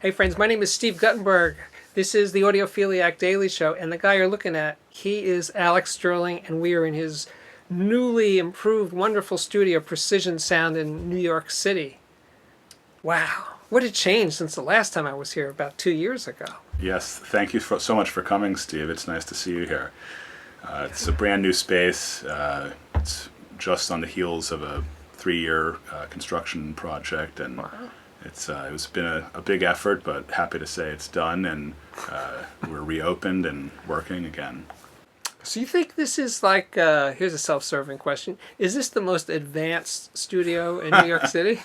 Hey friends, my name is Steve Guttenberg. This is the Audiophiliac Daily Show, and the guy you're looking at, he is Alex Sterling, and we are in his newly improved, wonderful studio, Precision Sound in New York City. Wow, what a change since the last time I was here about 2 years ago. Yes, thank you so much for coming, Steve. It's nice to see you here. It's a brand new space. It's just on the heels of a 3-year construction project, and Wow. it's been a big effort, but happy to say it's done, and we're reopened and working again. So you think this is like, here's a self-serving question, is this the most advanced studio in New York City?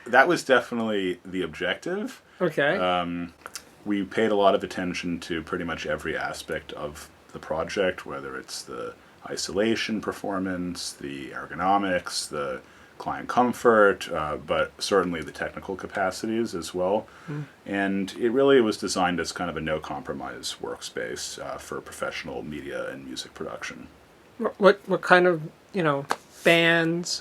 That was definitely the objective. Okay. We paid a lot of attention to pretty much every aspect of the project, whether it's the isolation performance, the ergonomics, the client comfort, but certainly the technical capacities as well. And it really was designed as kind of a no-compromise workspace for professional media and music production. What kind of, bands,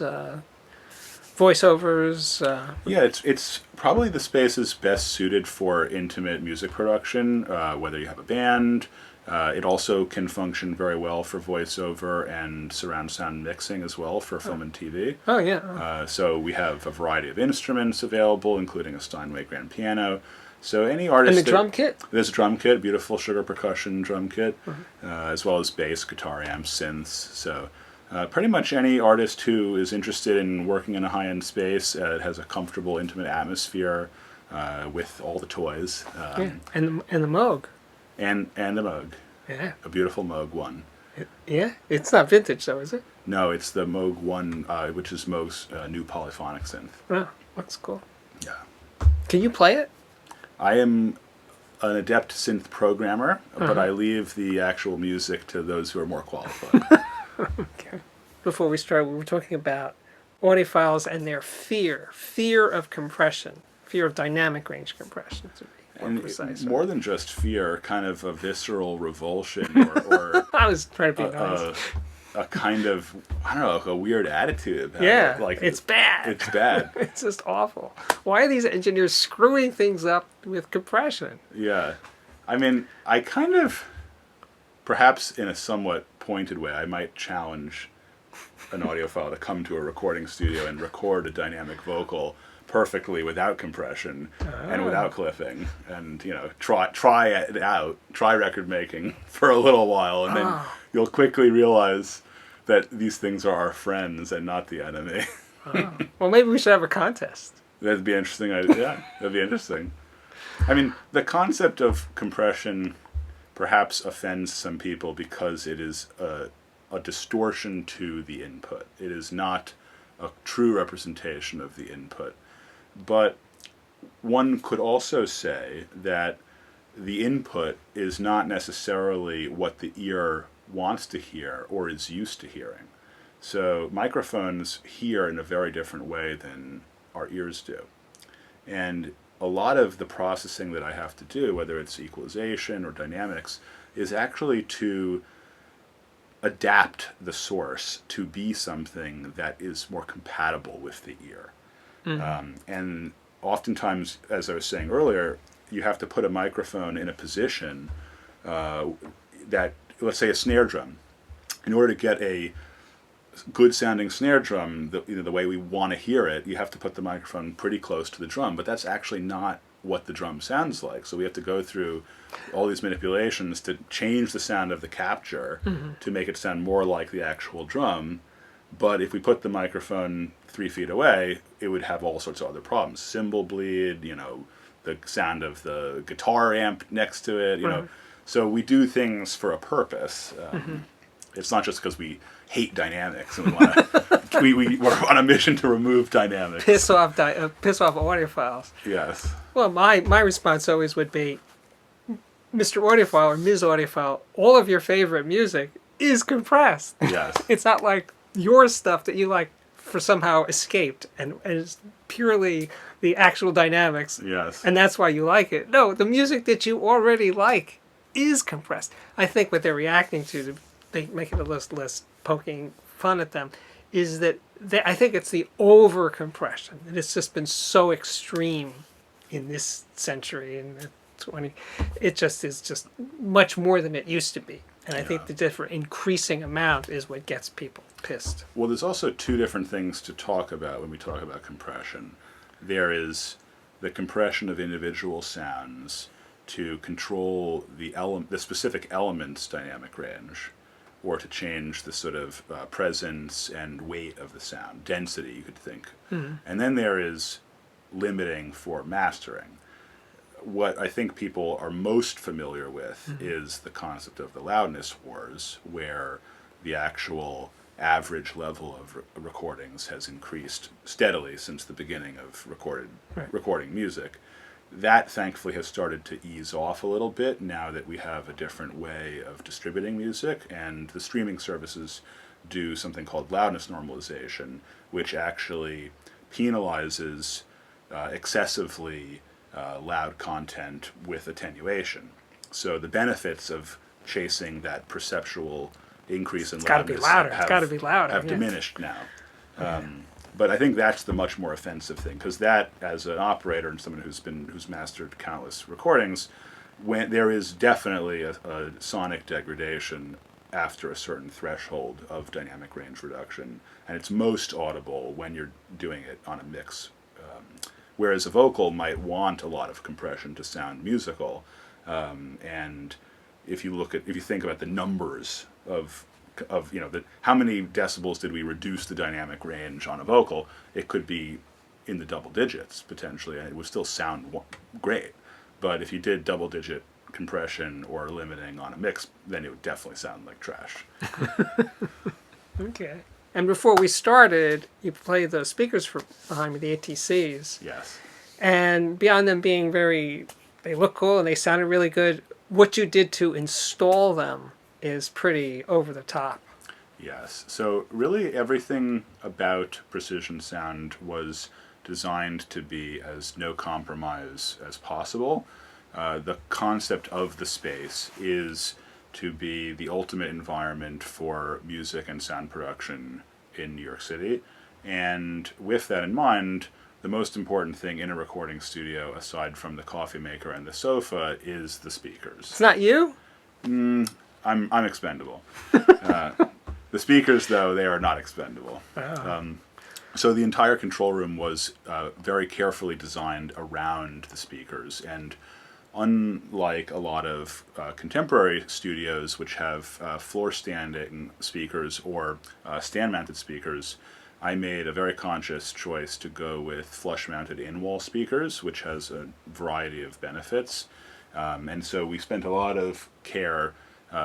voiceovers? Yeah, it's probably the space is best suited for intimate music production, whether you have a band. It also can function very well for voiceover and surround sound mixing as well for film and TV. Oh, yeah. So we have a variety of instruments available, including a Steinway grand piano. So any artist... And the drum kit? There's a drum kit, beautiful sugar percussion drum kit, as well as bass, guitar, amps, synths. So pretty much any artist who is interested in working in a high-end space, it has a comfortable, intimate atmosphere with all the toys. Yeah. And the Moog. And the Moog. Yeah. A beautiful Moog 1. Yeah? It's not vintage, though, is it? No, it's the Moog 1, which is Moog's new polyphonic synth. Oh, looks cool. Yeah. Can you play it? I am an adept synth programmer, but I leave the actual music to those who are more qualified. Okay. Before we start, we were talking about audiophiles and their fear of compression, fear of dynamic range compression, to be more precise. More than just fear, kind of a visceral revulsion or I was trying to be nice. a kind of, I don't know, like a weird attitude. Yeah, like it's bad. It's bad. It's just awful. Why are these engineers screwing things up with compression? Yeah. I mean, I kind of, perhaps in a somewhat pointed way, I might challenge an audiophile to come to a recording studio and record a dynamic vocal perfectly without compression and without clipping, and try it out, try record making for a little while, and then you'll quickly realize that these things are our friends and not the enemy. Well, maybe we should have a contest. That'd be interesting. Yeah, that'd be interesting. I mean, the concept of compression perhaps offends some people because it is a distortion to the input. It is not a true representation of the input. But one could also say that the input is not necessarily what the ear wants to hear or is used to hearing. So microphones hear in a very different way than our ears do. And a lot of the processing that I have to do, whether it's equalization or dynamics, is actually to adapt the source to be something that is more compatible with the ear. And oftentimes, as I was saying earlier, you have to put a microphone in a position that, let's say a snare drum. In order to get a good sounding snare drum, the way we want to hear it, you have to put the microphone pretty close to the drum, but that's actually not what the drum sounds like. So we have to go through all these manipulations to change the sound of the capture to make it sound more like the actual drum. But if we put the microphone 3 feet away, it would have all sorts of other problems. Cymbal bleed, the sound of the guitar amp next to it, So we do things for a purpose. It's not just because we hate dynamics and we want to. We're on a mission to remove dynamics. Piss off audiophiles. Yes. Well, my response always would be, Mr. Audiophile or Ms. Audiophile, all of your favorite music is compressed. Yes. It's not like your stuff that you like for somehow escaped and it's purely the actual dynamics. Yes. And that's why you like it. No, the music that you already like is compressed. I think what they're reacting to they make it a less poking fun at them, is that I think it's the over compression. And it's just been so extreme in this century, in the 20, it just is just much more than it used to be. And I think the different increasing amount is what gets people pissed. Well, there's also two different things to talk about when we talk about compression. There is the compression of individual sounds to control the specific element's dynamic range, or to change the sort of presence and weight of the sound, density, you could think. And then there is limiting for mastering. What I think people are most familiar with is the concept of the loudness wars, where the actual average level of recordings has increased steadily since the beginning of recording music. That thankfully has started to ease off a little bit now that we have a different way of distributing music, and the streaming services do something called loudness normalization, which actually penalizes excessively loud content with attenuation. So the benefits of chasing that perceptual increase in loudness have diminished now. But I think that's the much more offensive thing, because that, as an operator and someone who's mastered countless recordings, when there is definitely a sonic degradation after a certain threshold of dynamic range reduction, and it's most audible when you're doing it on a mix. Whereas a vocal might want a lot of compression to sound musical, and if you think about the numbers of how many decibels did we reduce the dynamic range on a vocal, it could be in the double digits potentially, and it would still sound great. But if you did double digit compression or limiting on a mix, then it would definitely sound like trash. Okay. And before we started, you played the speakers behind me, the ATCs. Yes. And beyond them being they look cool and they sounded really good, what you did to install them is pretty over the top. Yes. So really everything about Precision Sound was designed to be as no compromise as possible. The concept of the space is to be the ultimate environment for music and sound production in New York City. And with that in mind, the most important thing in a recording studio, aside from the coffee maker and the sofa, is the speakers. It's not you? I'm expendable. The speakers, though, they are not expendable. Oh. So the entire control room was very carefully designed around the speakers, and unlike a lot of contemporary studios which have floor-standing speakers or stand-mounted speakers, I made a very conscious choice to go with flush-mounted in-wall speakers, which has a variety of benefits. And so we spent a lot of care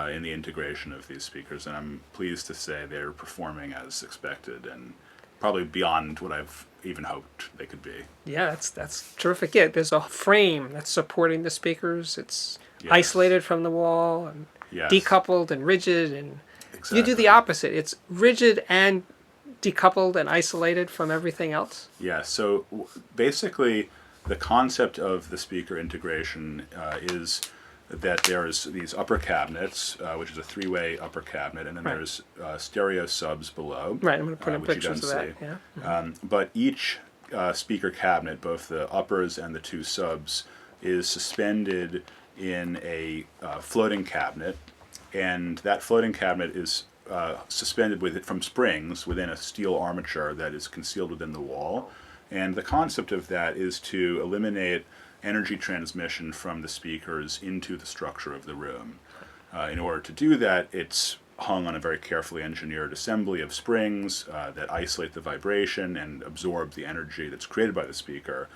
in the integration of these speakers, and I'm pleased to say they're performing as expected and probably beyond what I've even hoped they could be. Yeah, that's terrific. Yeah, there's a frame that's supporting the speakers. It's isolated from the wall and decoupled and rigid, and Exactly. you do the opposite. It's rigid and decoupled and isolated from everything else. Yeah, so basically the concept of the speaker integration is that there's these upper cabinets, which is a three-way upper cabinet, and then there's stereo subs below. Right, I'm going to put in which you pictures of don't that. see. Yeah. But each speaker cabinet, both the uppers and the two subs, is suspended in a floating cabinet, and that floating cabinet is suspended from springs within a steel armature that is concealed within the wall. And the concept of that is to eliminate energy transmission from the speakers into the structure of the room. In order to do that, it's hung on a very carefully engineered assembly of springs that isolate the vibration and absorb the energy that's created by the speaker.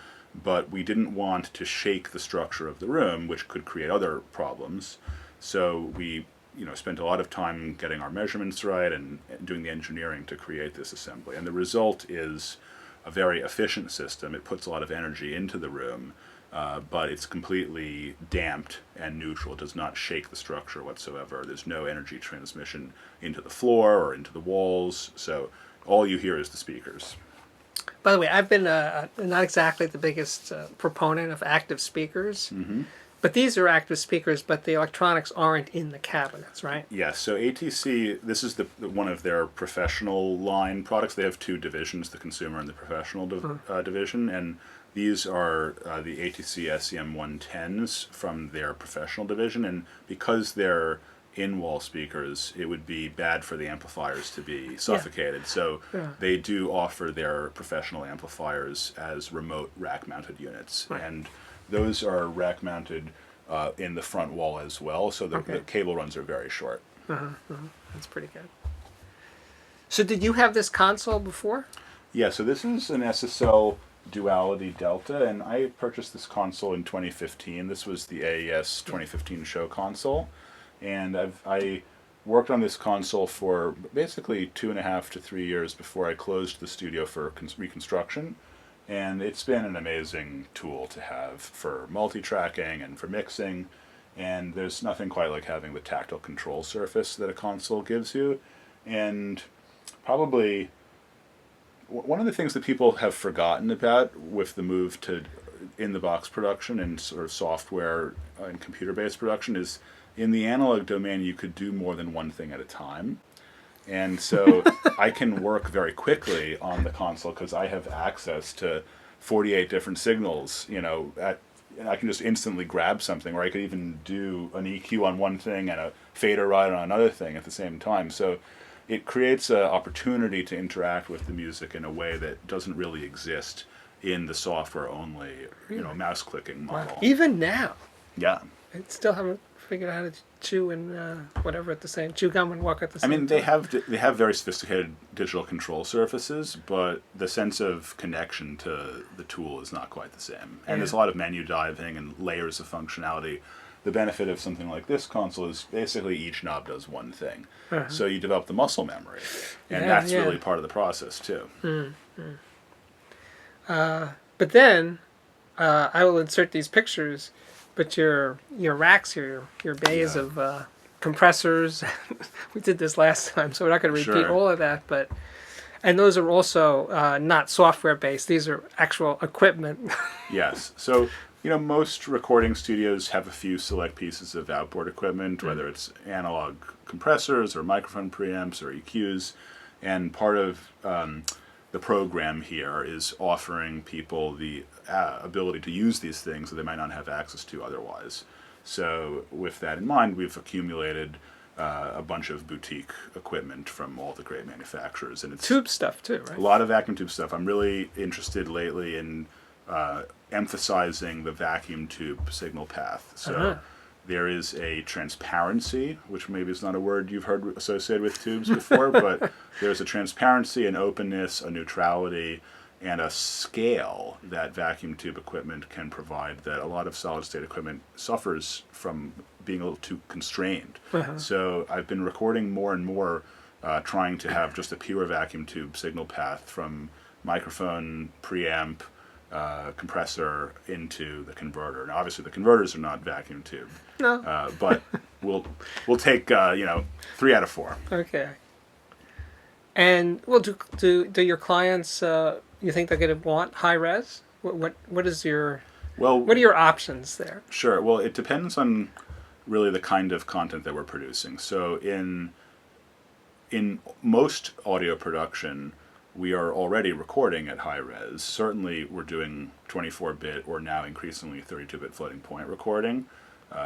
But we didn't want to shake the structure of the room, which could create other problems. So we spent a lot of time getting our measurements right and doing the engineering to create this assembly. And the result is a very efficient system. It puts a lot of energy into the room, but it's completely damped and neutral. It does not shake the structure whatsoever. There's no energy transmission into the floor or into the walls, so all you hear is the speakers. By the way, I've been not exactly the biggest proponent of active speakers. Mm-hmm. But these are active speakers, but the electronics aren't in the cabinets, right? Yes, so ATC, this is one of their professional line products. They have two divisions, the consumer and the professional division, and these are the ATC SEM110s from their professional division, and because they're in-wall speakers, it would be bad for the amplifiers to be suffocated. So they do offer their professional amplifiers as remote rack-mounted units, and those are rack-mounted in the front wall as well, so the cable runs are very short. That's pretty good. So did you have this console before? Yeah, so this is an SSL Duality Delta, and I purchased this console in 2015. This was the AES 2015 show console, and I worked on this console for basically 2.5 to 3 years before I closed the studio for reconstruction. And it's been an amazing tool to have for multi-tracking and for mixing. And there's nothing quite like having the tactile control surface that a console gives you. And probably one of the things that people have forgotten about with the move to in-the-box production and sort of software and computer-based production is in the analog domain you could do more than one thing at a time. And so I can work very quickly on the console because I have access to 48 different signals, and I can just instantly grab something, or I could even do an EQ on one thing and a fader right on another thing at the same time. So it creates an opportunity to interact with the music in a way that doesn't really exist in the software-only, mouse clicking model. Wow. Even now? Yeah. I still haven't figured out how to chew and whatever at the same chew gum and walk at the same time. they have very sophisticated digital control surfaces, but the sense of connection to the tool is not quite the same. And there's a lot of menu diving and layers of functionality. The benefit of something like this console is basically each knob does one thing. So you develop the muscle memory, and that's really part of the process too. But then I will insert these pictures. But your racks, your bays of compressors, we did this last time, so we're not going to repeat all of that. And those are also not software based; these are actual equipment. Yes. So most recording studios have a few select pieces of outboard equipment, whether it's analog compressors or microphone preamps or EQs, and part of the program here is offering people the ability to use these things that they might not have access to otherwise. So with that in mind, we've accumulated a bunch of boutique equipment from all the great manufacturers. And it's tube stuff too, right? A lot of vacuum tube stuff. I'm really interested lately in emphasizing the vacuum tube signal path. So there is a transparency, which maybe is not a word you've heard associated with tubes before, but there's a transparency, an openness, a neutrality, and a scale that vacuum tube equipment can provide that a lot of solid-state equipment suffers from being a little too constrained. So I've been recording more and more trying to have just a pure vacuum tube signal path from microphone, preamp, compressor into the converter. Now, obviously, the converters are not vacuum tube. No. But we'll take 3 out of 4. Okay. And well, do your clients? You think they're going to want high res? What is your what are your options there? Sure. Well, it depends on really the kind of content that we're producing. So in most audio production, we are already recording at high res. Certainly, we're doing 24-bit or now increasingly 32-bit floating point recording,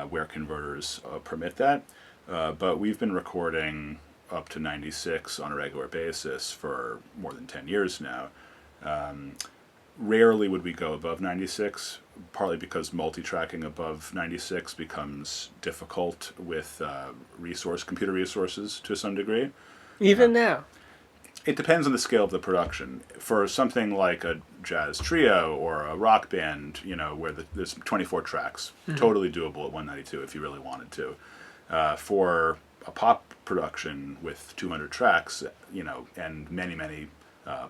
where converters permit that. But we've been recording up to 96 on a regular basis for more than 10 years now. Rarely would we go above 96, partly because multi-tracking above 96 becomes difficult with computer resources to some degree. Even now? It depends on the scale of the production. For something like a jazz trio or a rock band, where there's 24 tracks, totally doable at 192 if you really wanted to. For a pop production with 200 tracks, and many, many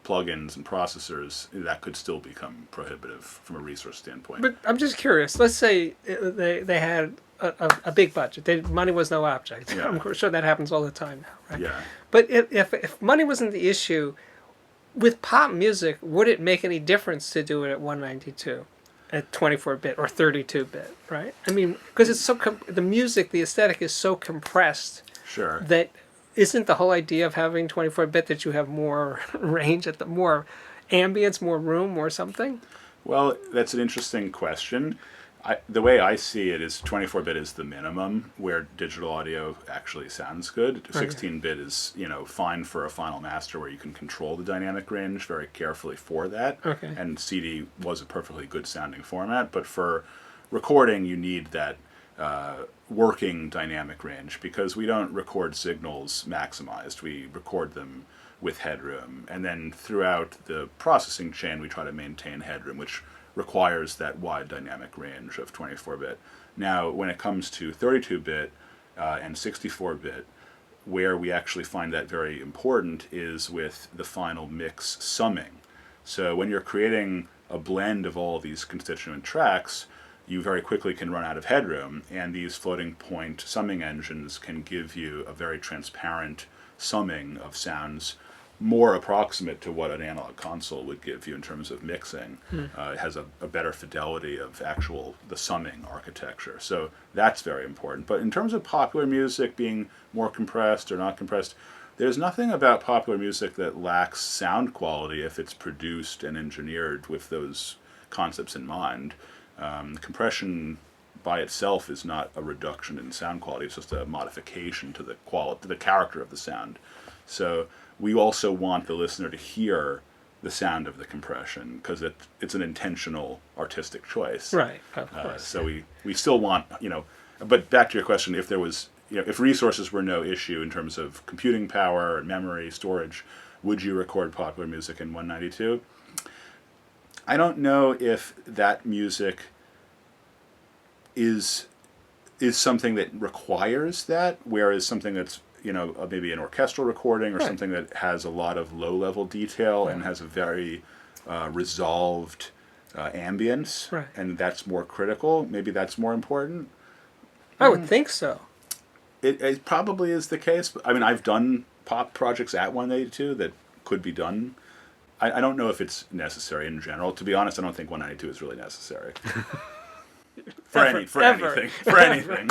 plugins and processors, that could still become prohibitive from a resource standpoint. But I'm just curious. Let's say they had a big budget. Money was no object. Yeah. I'm sure that happens all the time now, right? Yeah. But if money wasn't the issue, with pop music, would it make any difference to do it at 192? at 24-bit or 32-bit, right? I mean, because it's so the music, the aesthetic is so compressed Sure. that isn't the whole idea of having 24-bit that you have more range at the more ambience, more room, more something? Well, that's an interesting question. The way I see it is 24-bit is the minimum where digital audio actually sounds good. 16-bit is, fine for a final master where you can control the dynamic range very carefully for that. Okay. And CD was a perfectly good sounding format, but for recording you need that working dynamic range because we don't record signals maximized. We record them with headroom. And then throughout the processing chain we try to maintain headroom, which requires that wide dynamic range of 24-bit. Now, when it comes to 32-bit and 64-bit, where we actually find that very important is with the final mix summing. So when you're creating a blend of all these constituent tracks, you very quickly can run out of headroom, and these floating point summing engines can give you a very transparent summing of sounds more approximate to what an analog console would give you in terms of mixing. It has a better fidelity of the summing architecture. So that's very important. But in terms of popular music being more compressed or not compressed, there's nothing about popular music that lacks sound quality if it's produced and engineered with those concepts in mind. Compression by itself is not a reduction in sound quality. It's just a modification to the quality, to the character of the sound. So we also want the listener to hear the sound of the compression because it's an intentional artistic choice. Right, of course. So we still want, but back to your question, if there was, if resources were no issue in terms of computing power and memory, storage, would you record popular music in 192? I don't know if that music is something that requires that, whereas something that's maybe an orchestral recording or something that has a lot of low-level detail and has a very resolved ambience, and that's more critical. Maybe that's more important. I would think so. It probably is the case. But, I mean, I've done pop projects at 192 that could be done. I don't know if it's necessary in general. To be honest, I don't think 192 is really necessary. For anything.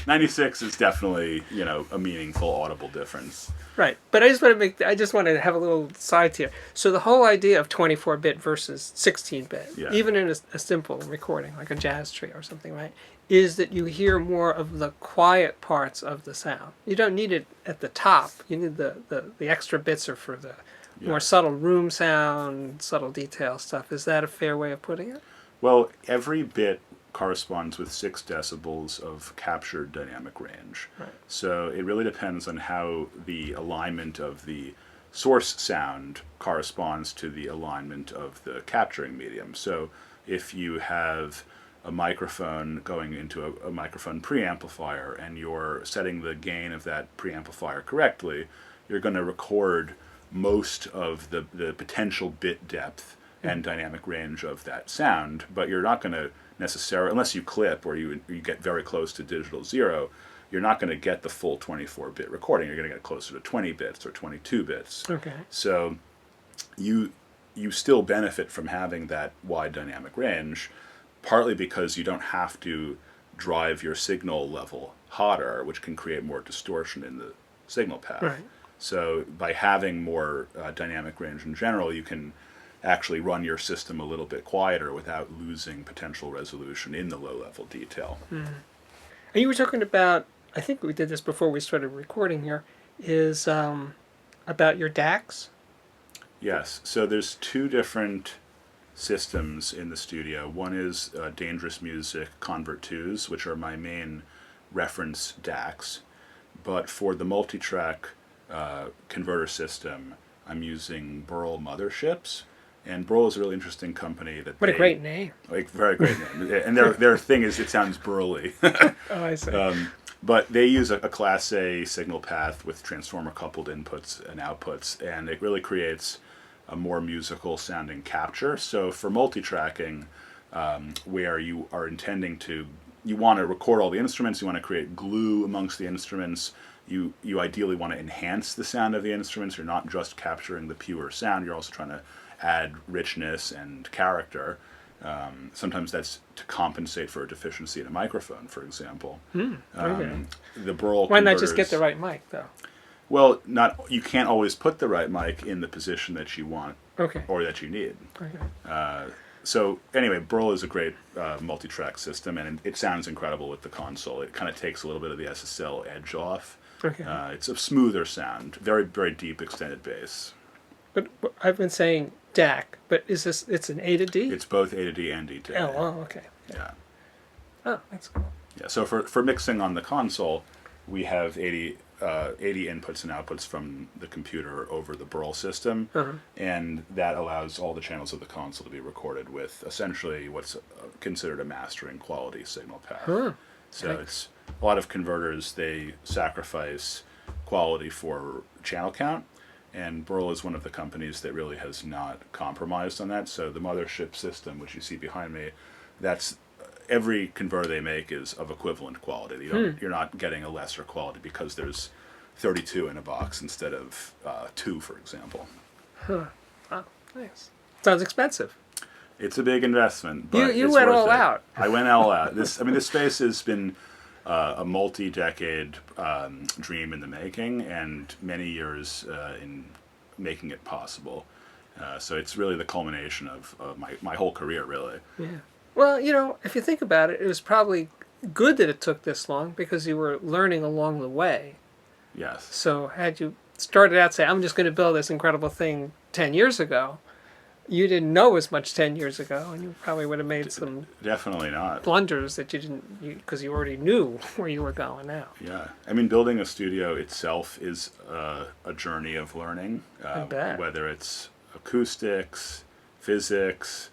96 is definitely, a meaningful audible difference. Right. But I just want to have a little side here. So the whole idea of 24-bit versus 16-bit, even in a simple recording, like a jazz trio or something, right, is that you hear more of the quiet parts of the sound. You don't need it at the top. You need the extra bits are for the more subtle room sound, subtle detail stuff. Is that a fair way of putting it? Well, every bit corresponds with 6 decibels of captured dynamic range. Right. So it really depends on how the alignment of the source sound corresponds to the alignment of the capturing medium. So if you have a microphone going into a microphone preamplifier and you're setting the gain of that preamplifier correctly, you're going to record most of the potential bit depth and dynamic range of that sound, but you're not going to necessarily, unless you clip or you get very close to digital zero, you're not going to get the full 24-bit recording. You're going to get closer to 20 bits or 22 bits. Okay. So you still benefit from having that wide dynamic range, partly because you don't have to drive your signal level hotter, which can create more distortion in the signal path. Right. So by having more dynamic range in general, you can actually run your system a little bit quieter without losing potential resolution in the low-level detail. And you were talking about, I think we did this before we started recording here, is about your DACs? Yes. So there's 2 different systems in the studio. One is Dangerous Music Convert 2s, which are my main reference DACs. But for the multi-track converter system, I'm using Burl Motherships. And Burl is a really interesting company. What a great name. Like, very great name. And their thing is it sounds burly. Oh, I see. But they use a Class A signal path with transformer-coupled inputs and outputs, and it really creates a more musical sounding capture. So for multi-tracking, where you are intending to, you want to record all the instruments, you want to create glue amongst the instruments, you ideally want to enhance the sound of the instruments. You're not just capturing the pure sound, you're also trying to add richness and character. Sometimes that's to compensate for a deficiency in a microphone, for example. Okay. The Burl Why not just get converters- the right mic, though? Well, you can't always put the right mic in the position that you want Okay. or that you need. Okay. So anyway, Burl is a great multi-track system, and it sounds incredible with the console. It kind of takes a little bit of the SSL edge off. Okay. It's a smoother sound, very, very deep extended bass. But I've been saying DAC, but it's an A to D? It's both A to D and D to A. Oh, okay. Yeah. Oh, that's cool. Yeah. So for mixing on the console, we have 80 inputs and outputs from the computer over the Burl system, and that allows all the channels of the console to be recorded with essentially what's considered a mastering quality signal path. So it's a lot of converters, they sacrifice quality for channel count, and Burl is one of the companies that really has not compromised on that. So the mothership system, which you see behind me, that's every converter they make is of equivalent quality. You're not getting a lesser quality because there's 32 in a box instead of 2, for example. Oh, nice. Sounds expensive. It's a big investment, but You it's went worth all it. out. I went all out. This space has been a multi-decade dream in the making, and many years in making it possible. So it's really the culmination of my whole career, really. Yeah. Well, if you think about it, it was probably good that it took this long because you were learning along the way. Yes. So had you started out saying, I'm just going to build this incredible thing 10 years ago, you didn't know as much 10 years ago, and you probably would have made some Definitely not. blunders that you didn't, because you already knew where you were going now. Yeah. I mean, building a studio itself is a journey of learning, I bet. whether it's acoustics, physics,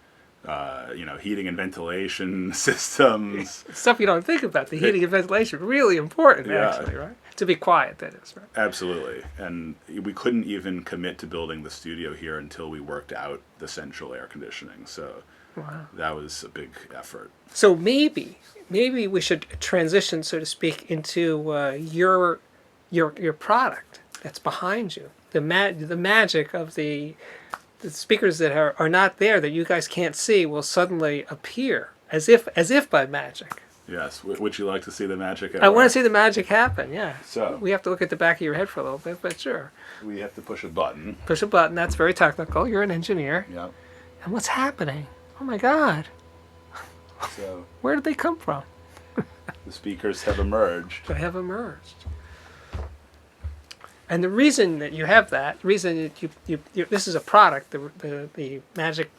heating and ventilation systems. Stuff you don't think about, the heating and ventilation, really important, Yeah. actually, right? To be quiet, that is, right? Absolutely. And we couldn't even commit to building the studio here until we worked out the central air conditioning. So Wow. that was a big effort. So maybe we should transition, so to speak, into your product that's behind you. The magic of the speakers that are not there, that you guys can't see, will suddenly appear as if by magic. Yes. Would you like to see the magic? I want to see the magic happen. Yeah. So We have to look at the back of your head for a little bit, but sure. we have to push a button. Push a button. That's very technical. You're an engineer. Yep. And what's happening? Oh my God! So Where did they come from? the speakers have emerged. They have emerged. And the reason that you have that, the reason that you this is a product, the Magic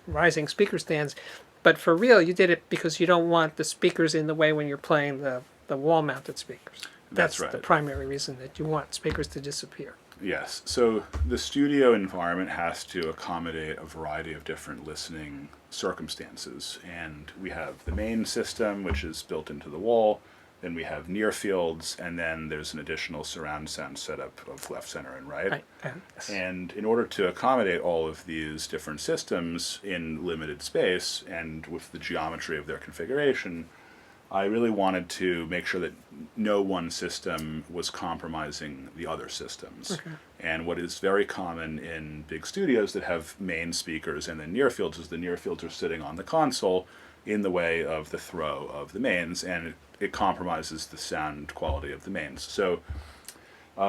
Rising speaker stands, but for real, you did it because you don't want the speakers in the way when you're playing the wall-mounted speakers. That's right. The primary reason that you want speakers to disappear. Yes. So the studio environment has to accommodate a variety of different listening circumstances. And we have the main system, which is built into the wall. Then we have near fields, and then there's an additional surround sound setup of left, center, and right. And in order to accommodate all of these different systems in limited space and with the geometry of their configuration, I really wanted to make sure that no one system was compromising the other systems. Okay. And what is very common in big studios that have main speakers and then near fields is the near fields are sitting on the console in the way of the throw of the mains, and it compromises the sound quality of the mains. So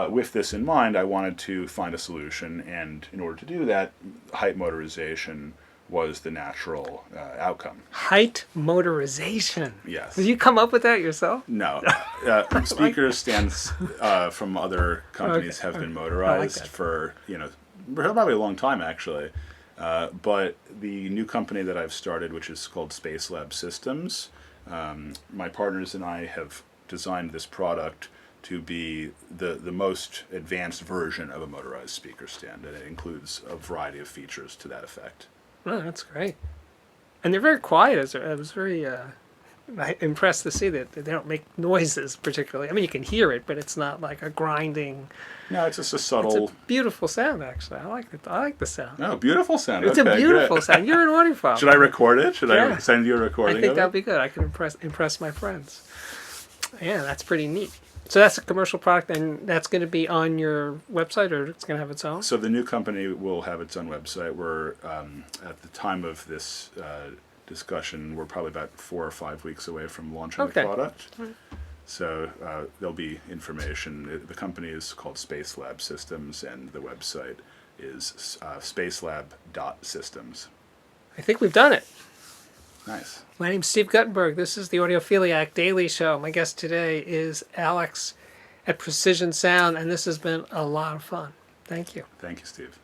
with this in mind, I wanted to find a solution, and in order to do that, height motorization was the natural outcome. Height motorization. Yes. Did you come up with that yourself? No. Speaker stands from other companies have been motorized that. for, probably a long time, actually. But the new company that I've started, which is called Space Lab Systems, my partners and I have designed this product to be the most advanced version of a motorized speaker stand, and it includes a variety of features to that effect. Oh, that's great. And they're very quiet. I was very impressed to see that they don't make noises particularly. I mean, you can hear it, but it's not like a grinding. No, it's just a It's subtle. a beautiful sound, actually. I like it. I like the sound. Oh, beautiful sound. It's Okay, a beautiful great. sound. You're an audiophile. Should I record it? Should I Yeah. send you a recording I think of that'd it? be good. I can impress my friends. Yeah, that's pretty neat. So that's a commercial product, and that's going to be on your website, or it's going to have its own? So the new company will have its own website. We're at the time of this discussion. We're probably about 4 or 5 weeks away from launching Okay. the product. So there'll be information. The company is called Space Lab Systems, and the website is spacelab.systems. I think we've done it. Nice. My name's Steve Guttenberg. This is the Audiophiliac Daily Show. My guest today is Alex at Precision Sound, and this has been a lot of fun. Thank you. Thank you, Steve.